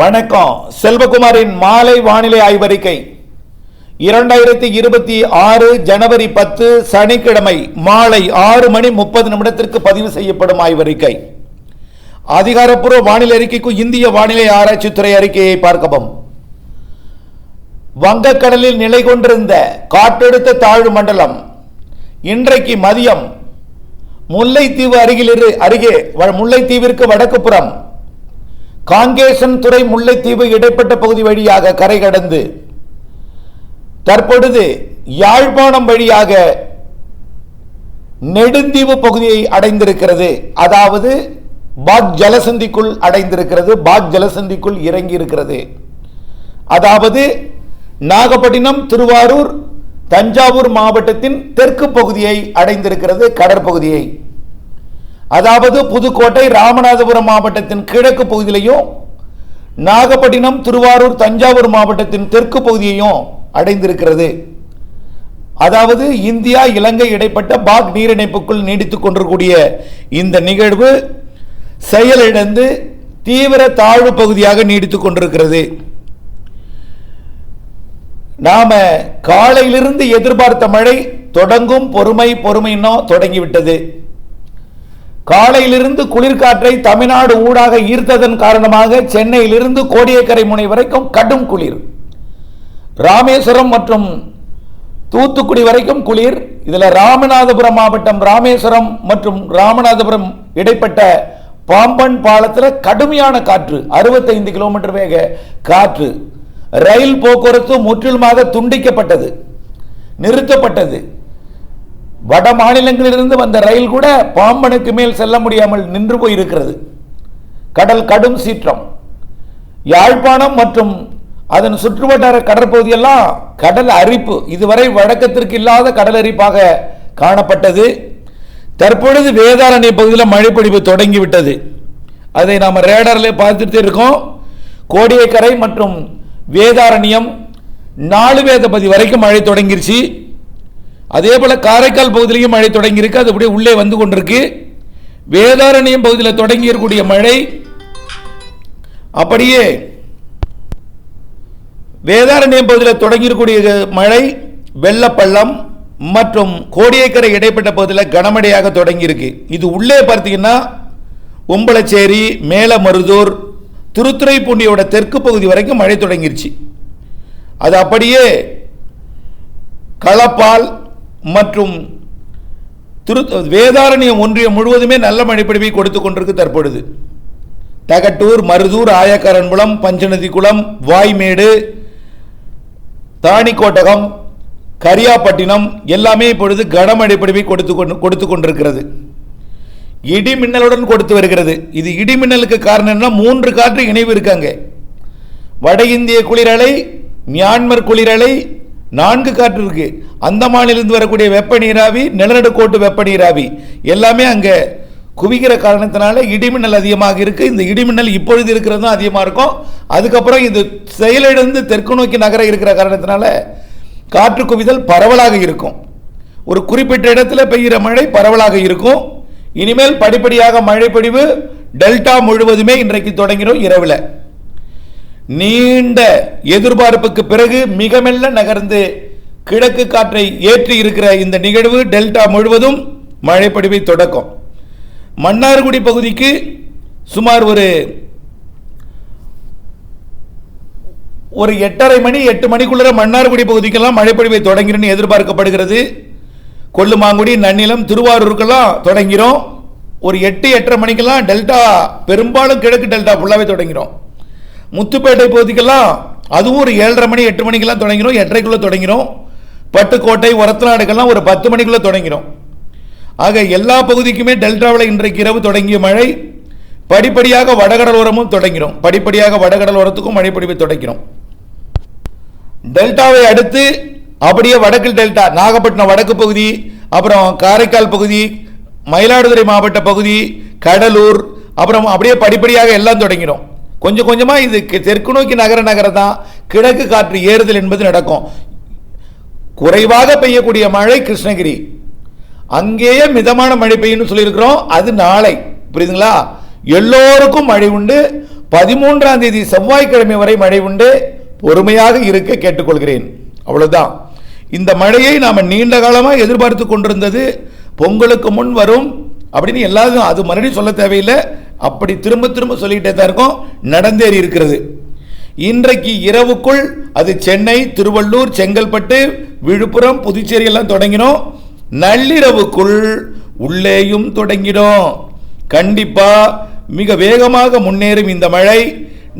வணக்கம். செல்வகுமாரின் மாலை வானிலை ஆய்வறிக்கை 2026 ஜனவரி 10 சனிக்கிழமை மாலை 6:30 பதிவு செய்யப்படும் ஆய்வறிக்கை. அதிகாரப்பூர்வ வானிலை அறிக்கைக்கு இந்திய வானிலை ஆராய்ச்சித்துறை அறிக்கையை பார்க்கவும். வங்கக்கடலில் நிலை கொண்டிருந்த காற்றழுத்த தாழ்வு மண்டலம் இன்றைக்கு மதியம் முல்லைத்தீவு அருகே முல்லைத்தீவிற்கு வடக்கு புறம் காங்கேசன் துறை முல்லைத்தீவு இடைப்பட்ட பகுதி வழியாக கரை கடந்து தற்பொழுது யாழ்ப்பாணம் வழியாக நெடுந்தீவு பகுதியை அடைந்திருக்கிறது. அதாவது பாக் ஜலசந்திக்குள் அடைந்திருக்கிறது, பாக் ஜலசந்திக்குள் இறங்கி இருக்கிறது. அதாவது நாகப்பட்டினம், திருவாரூர், தஞ்சாவூர் மாவட்டத்தின் தெற்கு பகுதியை அடைந்திருக்கிறது, கடற்பகுதியை. அதாவது புதுக்கோட்டை, ராமநாதபுரம் மாவட்டத்தின் கிழக்கு பகுதியிலையும் நாகப்பட்டினம், திருவாரூர், தஞ்சாவூர் மாவட்டத்தின் தெற்கு பகுதியையும் அடைந்திருக்கிறது. அதாவது இந்தியா இலங்கை இடைப்பட்ட பாக் நீரிணைப்புக்குள் நீடித்துக் கொண்டிருக்கூடிய இந்த நிகழ்வு செயலிழந்து தீவிர தாழ்வு பகுதியாக நீடித்துக் கொண்டிருக்கிறது. நாம காலையிலிருந்து எதிர்பார்த்த மழை தொடங்கும், பொறுமையினோ தொடங்கிவிட்டது. காலையிலிருந்து குளிர்காற்றை தமிழ்நாடு ஊடாக ஈர்த்ததன் காரணமாக சென்னையிலிருந்து கோடியக்கரை முனை வரைக்கும் கடும் குளிர், ராமேஸ்வரம் மற்றும் தூத்துக்குடி வரைக்கும் குளிர். இதில் ராமநாதபுரம் மாவட்டம் ராமேஸ்வரம் மற்றும் ராமநாதபுரம் இடைப்பட்ட பாம்பன் பாலத்தில் கடுமையான காற்று, 65 கிலோமீட்டர் வேக காற்று. ரயில் போக்குவரத்து முற்றிலுமாக துண்டிக்கப்பட்டது, நிறுத்தப்பட்டது. வட மாநிலங்களிலிருந்து வந்த ரயில் கூட பாம்பனுக்கு மேல் செல்ல முடியாமல் நின்று போயிருக்கிறது. கடல் கடும் சீற்றம். யாழ்ப்பாணம் மற்றும் அதன் சுற்றுவட்டார கடற்பகுதியெல்லாம் கடல் அரிப்பு, இதுவரை வழக்கத்திற்கு இல்லாத கடல் அரிப்பாக காணப்பட்டது. தற்பொழுது வேதாரண்ய பகுதியில் மழைப்பொழிவு தொடங்கிவிட்டது. அதை நாம் ரேடாரில் பார்த்துட்டு இருக்கோம். கோடியக்கரை மற்றும் வேதாரண்யம், நாலுவேதபதி வரைக்கும் மழை தொடங்கிருச்சு. அதே போல காரைக்கால் பகுதியிலையும் மழை தொடங்கியிருக்கு, அது அப்படியே உள்ளே வந்து கொண்டிருக்கு. வேதாரண்யம் பகுதியில் தொடங்கி இருக்கக்கூடிய மழை அப்படியே வேதாரண்யம் பகுதியில் தொடங்கியிருக்கூடிய மழை வெள்ளப்பள்ளம் மற்றும் கோடியக்கரை இடைப்பட்ட பகுதியில் கனமழையாக தொடங்கியிருக்கு. இது உள்ளே பார்த்தீங்கன்னா உம்பளச்சேரி, மேலமருதூர், திருத்துறைப்பூண்டியோட தெற்கு பகுதி வரைக்கும் மழை தொடங்கிருச்சு. அது அப்படியே களப்பால் மற்றும் வேதாரண்யம் ஒன்றியம் முழுவதுமே நல்ல மழைப்பொழிவை கொடுத்து கொண்டிருக்கு. தற்பொழுது தகட்டூர், மருதூர், ஆயக்காரன்புலம், பஞ்சநதிக்குளம், வாய்மேடு, தாணிக்கோட்டகம், கரியாப்பட்டினம் எல்லாமே இப்பொழுது கனமழை பொழிவை கொடுத்து கொண்டிருக்கிறது. இடி மின்னலுடன் கொடுத்து வருகிறது. இது இடி மின்னலுக்கு காரணம் என்ன? 3 காற்று இணைவு இருக்காங்க. வட இந்திய குளிரலை, மியான்மர் குளிரலை, 4 காற்று இருக்கு. அந்தமானிலிருந்து வரக்கூடிய வெப்ப நீராவி, நிலநடுக்கோட்டு வெப்ப நீராவி எல்லாமே அங்கே குவிக்கிற காரணத்தினால இடிமின்னல் அதிகமாக இருக்கு. இந்த இடிமின்னல் இப்பொழுது இருக்கிறது தான் அதிகமாக இருக்கும். அதுக்கப்புறம் இது செயலிழந்து தெற்கு நோக்கி நகர இருக்கிற காரணத்தினால காற்று குவிதல் பரவலாக இருக்கும். ஒரு குறிப்பிட்ட இடத்துல பெய்கிற மழை பரவலாக இருக்கும். இனிமேல் படிப்படியாக மழை பொழிவு டெல்டா முழுவதுமே இன்றைக்கு தொடங்கிடும். இரவில் நீண்ட எதிர்பார்ப்புக்கு பிறகு மிக மெல்ல நகர்ந்து கிழக்கு காற்றை ஏற்றி இருக்கிற இந்த நிகழ்வு டெல்டா முழுவதும் மழைப்பொழிவை தொடக்கும். மன்னார்குடி பகுதிக்கு சுமார் ஒரு 8:30 மணி 8 மணிக்குள்ள மன்னார்குடி பகுதிக்கெல்லாம் மழைப்பொழிவை தொடங்கிடும் எதிர்பார்க்கப்படுகிறது. கொல்லுமாங்குடி, நன்னிலம், திருவாரூருக்கெல்லாம் தொடங்கிறோம். ஒரு 8-8:30 மணிக்கெல்லாம் டெல்டா, பெரும்பாலும் கிழக்கு டெல்டா ஃபுல்லாகவே தொடங்கிறோம். முத்துப்பேட்டை பகுதிக்கெல்லாம் அதுவும் ஒரு 7:30 மணி 8 மணிக்கெல்லாம் தொடங்கிறோம், 8:30 தொடங்கிறோம். பட்டுக்கோட்டை, ஒரத்தநாடுக்கெல்லாம் ஒரு 10 மணிக்குள்ள தொடங்கிறோம். ஆக எல்லா பகுதிக்குமே டெல்டாவில் இன்றைக்கு இரவு தொடங்கிய மழை படிப்படியாக வடகடலோரமும் தொடங்கிறோம். படிப்படியாக வடகடலோரத்துக்கும் மழைப்பொழிவை தொடங்கிறோம். டெல்டாவை அடுத்து அப்படியே வடக்கு டெல்டா, நாகப்பட்டினம் வடக்கு பகுதி, அப்புறம் காரைக்கால் பகுதி, மயிலாடுதுறை மாவட்ட பகுதி, கடலூர், அப்புறம் அப்படியே படிப்படியாக எல்லாம் தொடங்கிறோம். கொஞ்சம் கொஞ்சமாக இது தெற்கு நோக்கி நகர தான் கிழக்கு காற்று ஏறுதல் என்பது நடக்கும். குறைவாக பெய்யக்கூடிய மழை கிருஷ்ணகிரி, அங்கேயே மிதமான மழை பெய்யும் சொல்லியிருக்கிறோம். அது நாளை, புரியுதுங்களா? எல்லோருக்கும் மழை உண்டு. 13ஆம் தேதி செவ்வாய்க்கிழமை வரை மழை உண்டு. பொறுமையாக இருக்க கேட்டுக்கொள்கிறேன். அவ்வளவுதான். இந்த மழையை நாம நீண்ட காலமாக எதிர்பார்த்து கொண்டிருந்தது. பொங்கலுக்கு முன் வரும் அப்படின்னு எல்லாரும் அது மறுபடியும் சொல்ல தேவையில்லை. அப்படி திரும்ப திரும்ப சொல்லிக்கிட்டே தான் இருக்கும். நடந்தேறி இருக்கிறது. இன்றைக்கு இரவுக்குள் அது சென்னை, திருவள்ளூர், செங்கல்பட்டு, விழுப்புரம், புதுச்சேரி எல்லாம் தொடங்கினோம். நள்ளிரவுக்குள் உள்ளேயும் தொடங்கினோம். கண்டிப்பா மிக வேகமாக முன்னேறும் இந்த மழை.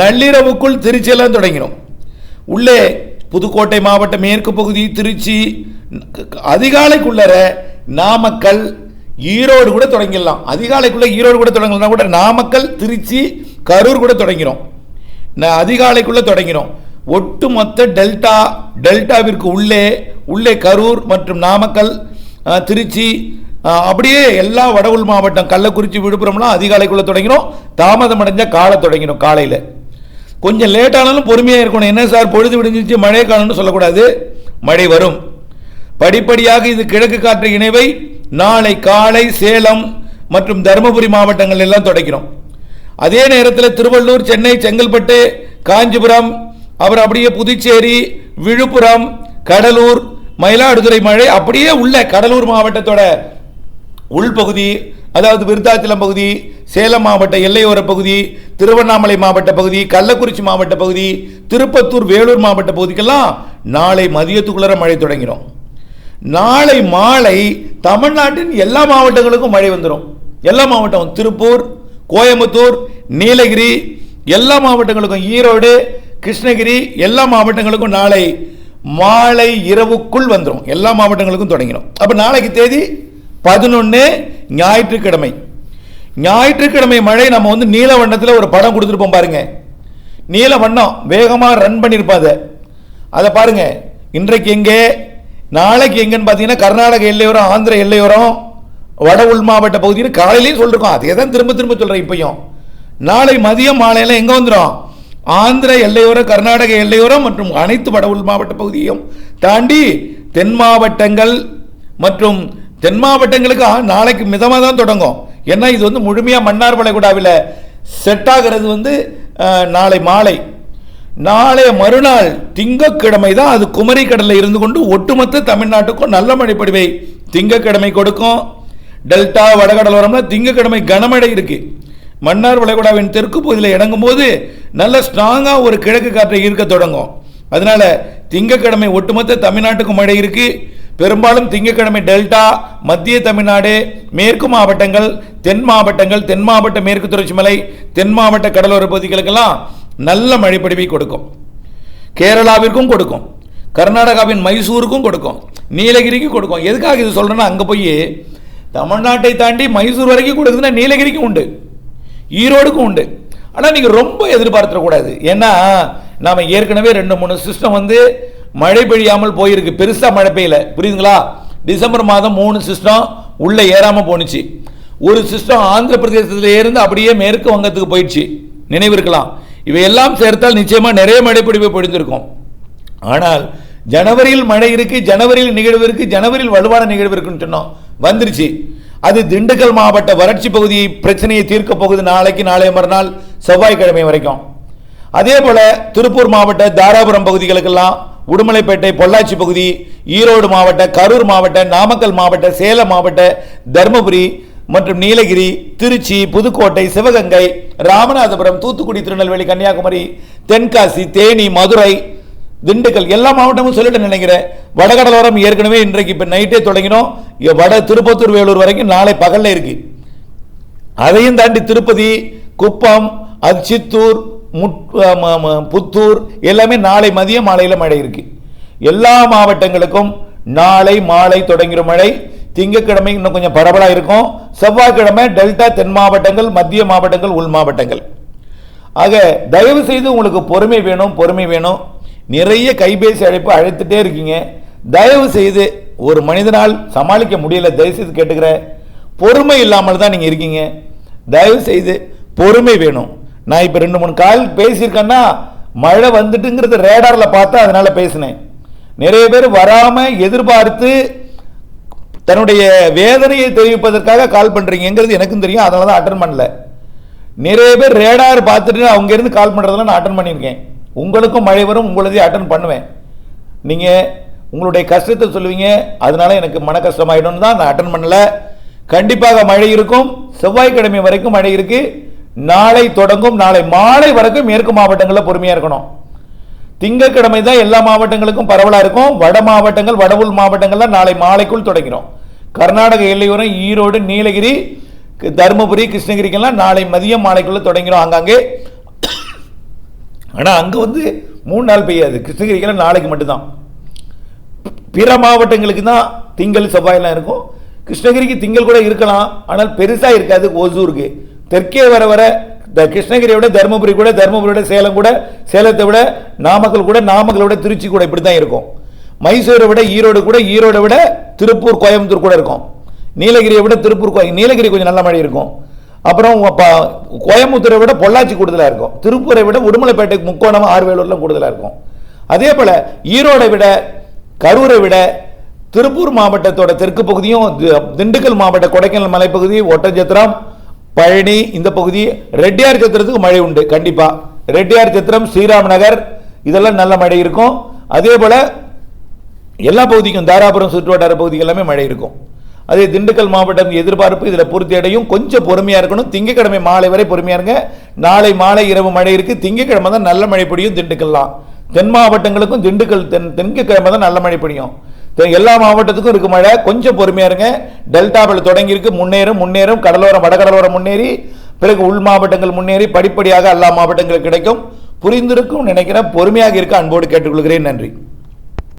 நள்ளிரவுக்குள் திருச்சியெல்லாம் தொடங்கினோம். உள்ளே புதுக்கோட்டை மாவட்ட மேற்கு பகுதி, திருச்சி, அதிகாலைக்குள்ளர நாமக்கல், ஈரோடு கூட தொடங்கிடலாம். அதிகாலைக்குள்ள ஈரோடு கூட தொடங்கலாம் கூட நாமக்கல், திருச்சி, கரூர் கூட தொடங்கிறோம். அதிகாலைக்குள்ள தொடங்கிறோம். ஒட்டுமொத்த டெல்டாவிற்கு உள்ளே கரூர் மற்றும் நாமக்கல், திருச்சி, அப்படியே எல்லா வட உள் மாவட்டம் கள்ளக்குறிச்சி, விழுப்புரம்லாம் அதிகாலைக்குள்ள தொடங்கிறோம். தாமதம் அடைஞ்ச காலை தொடங்கினோம். காலையில் கொஞ்சம் லேட்டானாலும் பொறுமையாக இருக்கணும். என்ன சார் பொழுது விடிஞ்சிச்சு மழை காலம்னு சொல்லக்கூடாது. மழை வரும். படிப்படியாக இது கிழக்கு காற்று இணைவை நாளை காலை சேலம் மற்றும் தருமபுரி மாவட்டங்கள் எல்லாம் தொடங்கிறோம். அதே நேரத்தில் திருவள்ளூர், சென்னை, செங்கல்பட்டு, காஞ்சிபுரம், அப்புறம் அப்படியே புதுச்சேரி, விழுப்புரம், கடலூர், மயிலாடுதுறை மழை அப்படியே உள்ள கடலூர் மாவட்டத்தோட உள்பகுதி, அதாவது விருத்தாச்சலம் பகுதி, சேலம் மாவட்ட எல்லையோர பகுதி, திருவண்ணாமலை மாவட்ட பகுதி, கள்ளக்குறிச்சி மாவட்ட பகுதி, திருப்பத்தூர், வேலூர் மாவட்ட பகுதிக்கெல்லாம் நாளை மதியத்துக்குள்ள மழை தொடங்கிறோம். நாளை மாலை தமிழ்நாட்டின் எல்லா மாவட்டங்களுக்கும் மழை வந்துடும். எல்லா மாவட்டம், திருப்பூர், கோயம்புத்தூர், நீலகிரி, எல்லா மாவட்டங்களுக்கும், ஈரோடு, கிருஷ்ணகிரி, எல்லா மாவட்டங்களுக்கும் நாளை மாலை இரவுக்குள் வந்துடும். எல்லா மாவட்டங்களுக்கும் தொடங்கிடும். அப்ப நாளைக்கு தேதி 11 ஞாயிற்றுக்கிழமை. ஞாயிற்றுக்கிழமை மழை நம்ம நீல வண்ணத்தில் ஒரு படம் கொடுத்துருப்போம் பாருங்க. நீல வண்ணம் வேகமாக ரன் பண்ணியிருப்பாங்க. அதை பாருங்க. இன்றைக்கு எங்கே, நாளைக்கு எங்கன்னு பார்த்தீங்கன்னா கர்நாடக எல்லையோரம், ஆந்திர எல்லையோரம், வட உள் மாவட்ட பகுதியில் காலையிலையும் சொல்லிருக்கோம். அதே தான் திரும்ப திரும்ப சொல்கிறேன். இப்பயும் நாளை மதியம் மாலையெல்லாம் எங்கே வந்துடும்? ஆந்திர எல்லையோரம், கர்நாடக எல்லையோரம் மற்றும் அனைத்து வட உள் மாவட்ட பகுதியையும் தாண்டி தென் மாவட்டங்கள் மற்றும் தென் மாவட்டங்களுக்கு நாளைக்கு மிதமாக தான் தொடங்கும். ஏன்னா இது முழுமையாக மன்னார் வளைகுடாவில் செட் ஆகிறது நாளை மாலை. நாளைய மறுநாள் திங்கட்கிழமை தான் அது குமரி கடலில் இருந்து கொண்டு ஒட்டுமொத்த தமிழ்நாட்டுக்கும் நல்ல மழை பொழிவை திங்கட்கிழமை கொடுக்கும். டெல்டா வடகடலோரம்னா திங்கட்கிழமை கனமழை இருக்கு. மன்னார் வளைகுடாவின் தெற்கு பகுதியில் இறங்கும் போது நல்ல ஸ்ட்ராங்காக ஒரு கிழக்கு காற்றை ஈர்க்க தொடங்கும். அதனால திங்கட்கிழமை ஒட்டுமொத்த தமிழ்நாட்டுக்கும் மழை இருக்கு. பெரும்பாலும் திங்கட்கிழமை டெல்டா, மத்திய தமிழ்நாடு, மேற்கு மாவட்டங்கள், தென் மாவட்டங்கள், தென் மாவட்ட மேற்கு தொடர்ச்சி மலை, தென் மாவட்ட கடலோர பகுதிகளுக்கெல்லாம் நல்ல மழை பொழிவை கொடுக்கும். கேரளாவிற்கும் கொடுக்கும், கர்நாடகாவின் மைசூருக்கும் கொடுக்கும், நீலகிரிக்கு கொடுக்கும். எதுக்காக இது சொல்றேன்னா, அங்கே போய் தமிழ்நாட்டை தாண்டி மைசூர் வரைக்கும் கொடுக்குதுன்னா நீலகிரிக்கும் உண்டு, ஈரோடுக்கும் உண்டு. ஆனால் நீங்கள் ரொம்ப எதிர்பார்த்துடக்கூடாது. ஏன்னா நாம் ஏற்கனவே 2-3 சிஸ்டம் மழை பெய்யாமல் போயிருக்கு. பெருசாக மழை பெய்யல, புரியுதுங்களா? டிசம்பர் மாதம் 3 சிஸ்டம் உள்ளே ஏறாமல் போணுச்சு. ஒரு சிஸ்டம் ஆந்திர பிரதேசத்தில் இருந்து அப்படியே மேற்கு வங்கத்துக்கு போயிடுச்சு, நினைவு இருக்கலாம். இவையெல்லாம் சேர்த்தால் நிச்சயமாக நிறைய மழை பொழிவு பொழிந்திருக்கும். ஆனால் ஜனவரியில் மழை இருக்கு, ஜனவரியில் நிகழ்வு இருக்கு, ஜனவரியில் வலுவான நிகழ்வு இருக்குன்னு சொன்னோம், வந்துருச்சு. அது திண்டுக்கல் மாவட்ட வறட்சி பகுதி பிரச்சனையை தீர்க்க போகுது நாளைக்கு, நாளைய மறுநாள் செவ்வாய்க்கிழமை வரைக்கும். அதே போல திருப்பூர் மாவட்ட தாராபுரம் பகுதிகளுக்கெல்லாம், உடுமலைப்பேட்டை, பொள்ளாச்சி பகுதி, ஈரோடு மாவட்ட, கரூர் மாவட்ட, நாமக்கல் மாவட்ட, சேலம் மாவட்ட, தருமபுரி மற்றும் நீலகிரி, திருச்சி, புதுக்கோட்டை, சிவகங்கை, ராமநாதபுரம், தூத்துக்குடி, திருநெல்வேலி, கன்னியாகுமரி, தென்காசி, தேனி, மதுரை, திண்டுக்கல் எல்லா மாவட்டமும் சொல்லிட்டு நினைக்கிறேன். வடகடலோரம் ஏற்கனவே இன்றைக்கு இப்போ நைட்டே தொடங்கினோம். வட திருப்பத்தூர், வேலூர் வரைக்கும் நாளை பகல்ல இருக்கு. அதையும் தாண்டி திருப்பதி, குப்பம், சித்தூர், புத்தூர் எல்லாமே நாளை மதிய மாலையில் மழை இருக்கு. எல்லா மாவட்டங்களுக்கும் நாளை மாலை தொடங்கிற மழை. திங்கட்கிழமை இன்னும் கொஞ்சம் பரவலா இருக்கும். செவ்வாய்க்கிழமை டெல்டா, தென் மாவட்டங்கள், மத்திய மாவட்டங்கள், உள் மாவட்டங்கள். ஆக தயவு செய்து உங்களுக்கு பொறுமை வேணும், பொறுமை வேணும். நிறைய கைபேசி அழைப்பு அழைத்துட்டே இருக்கீங்க. தயவு செய்து ஒரு மனிதனால் சமாளிக்க முடியல, தயவு செய்து கேட்டுக்கிறேன். பொறுமை இல்லாமல் தான் நீங்க இருக்கீங்க. தயவு செய்து பொறுமை வேணும். நான் இப்ப 2-3 கால் பேசியிருக்கேன்னா மழை வந்துட்டுங்கிறது ரேடார்ல பார்த்தா அதனால பேசினேன். நிறைய பேர் வராம எதிர்பார்த்து தன்னுடைய வேதனையை தெரிவிப்பதற்காக கால் பண்றீங்கிறது எனக்கும் தெரியும். அதனால தான் அட்டன் பண்ணல. நிறைய பேர் ரேடார் பார்த்துட்டு அவங்க இருந்து கால் பண்ணுறதெல்லாம் நான் அட்டன் பண்ணியிருக்கேன். உங்களுக்கும் மழை வரும், உங்களதையும் அட்டன் பண்ணுவேன். நீங்கள் உங்களுடைய கஷ்டத்தை சொல்லுவீங்க, அதனால எனக்கு மன கஷ்டமாயிடும் தான் நான் அட்டன் பண்ணல. கண்டிப்பாக மழை இருக்கும். செவ்வாய்க்கிழமை வரைக்கும் மழை இருக்கு. நாளை தொடங்கும், நாளை மாலை வரைக்கும் மேற்கு மாவட்டங்களில் பொறுமையாக இருக்கணும். திங்கட்கிழமை தான் எல்லா மாவட்டங்களுக்கும் பரவலாக இருக்கும். வட மாவட்டங்கள், வட உள் மாவட்டங்கள்லாம் நாளை மாலைக்குள் தொடங்கிறோம். கர்நாடக எல்லையோரம் ஈரோடு, நீலகிரி, தருமபுரி, கிருஷ்ணகிரிக்கெல்லாம் நாளை மதியம் மாலைக்குள்ள தொடங்கிறோம் அங்கங்கே. ஆனால் அங்கே வந்து 3 நாள் பெய்யாது. கிருஷ்ணகிரிக்கெல்லாம் நாளைக்கு மட்டும்தான். பிற மாவட்டங்களுக்கு தான் திங்கள் செவ்வாயெல்லாம் இருக்கும். கிருஷ்ணகிரிக்கு திங்கள் கூட இருக்கலாம், ஆனால் பெருசாக இருக்காது. ஓசூருக்கு தெற்கே வர வர கிருஷ்ணகிரியை விட தருமபுரி கூட, தருமபுரியோட சேலம் கூட, சேலத்தை விட நாமக்கல் கூட, நாமக்கலை விட திருச்சி கூட இப்படி தான் இருக்கும். மைசூரை விட ஈரோடு கூட, ஈரோடை விட திருப்பூர், கோயம்புத்தூர் கூட இருக்கும். நீலகிரியை விட திருப்பூர், நீலகிரி கொஞ்சம் நல்ல மழை இருக்கும். அப்புறம் கோயம்புத்தூரை விட பொள்ளாச்சி கூடுதலாக இருக்கும். திருப்பூரை விட உடுமலைப்பேட்டை, முக்கோணம், ஆர்வேலூர்லாம் கூடுதலாக இருக்கும். அதே போல் ஈரோடை விட, கரூரை விட திருப்பூர் மாவட்டத்தோட தெற்கு பகுதியும், திண்டுக்கல் மாவட்ட கொடைக்கானல் மலைப்பகுதி, ஒட்டஞ்சத்திரம், பழனி இந்த பகுதி, ரெட்டியார் சத்திரத்துக்கு மழை உண்டு கண்டிப்பா. ரெட்டியார் சத்திரம், ஸ்ரீராம் நகர் இதெல்லாம் நல்ல மழை இருக்கும். அதே போல எல்லா பகுதிக்கும், தாராபுரம் சுற்றுவட்டார பகுதிகள் எல்லாமே மழை இருக்கும். அதே திண்டுக்கல் மாவட்டம் எதிர்பார்ப்பு இதில் பூர்த்தி அடையும். கொஞ்சம் பொறுமையாக இருக்கணும். திங்கக்கிழமை மாலை வரை பொறுமையாக இருங்க. நாளை மாலை இரவு மழை இருக்கு. திங்கக்கிழமை தான் நல்ல மழை பொழியும். திண்டுக்கல்லாம் தென் மாவட்டங்களுக்கும் திண்டுக்கல் திங்கக்கிழமை தான் நல்ல மழை பொழியும். எல்லா மாவட்டத்துக்கும் இருக்கு மழை. கொஞ்சம் பொறுமையா இருங்க. டெல்டாவில் தொடங்கி இருக்கு. முன்னேறும் கடலோரம், வடகடலோரம் முன்னேறி, பிறகு உள் மாவட்டங்கள் முன்னேறி படிப்படியாக எல்லா மாவட்டங்களுக்கும் கிடைக்கும். புரிந்திருக்கும் நினைக்கிறேன். பொறுமையாக இருக்க அன்போடு கேட்டுக்கொள்கிறேன். நன்றி.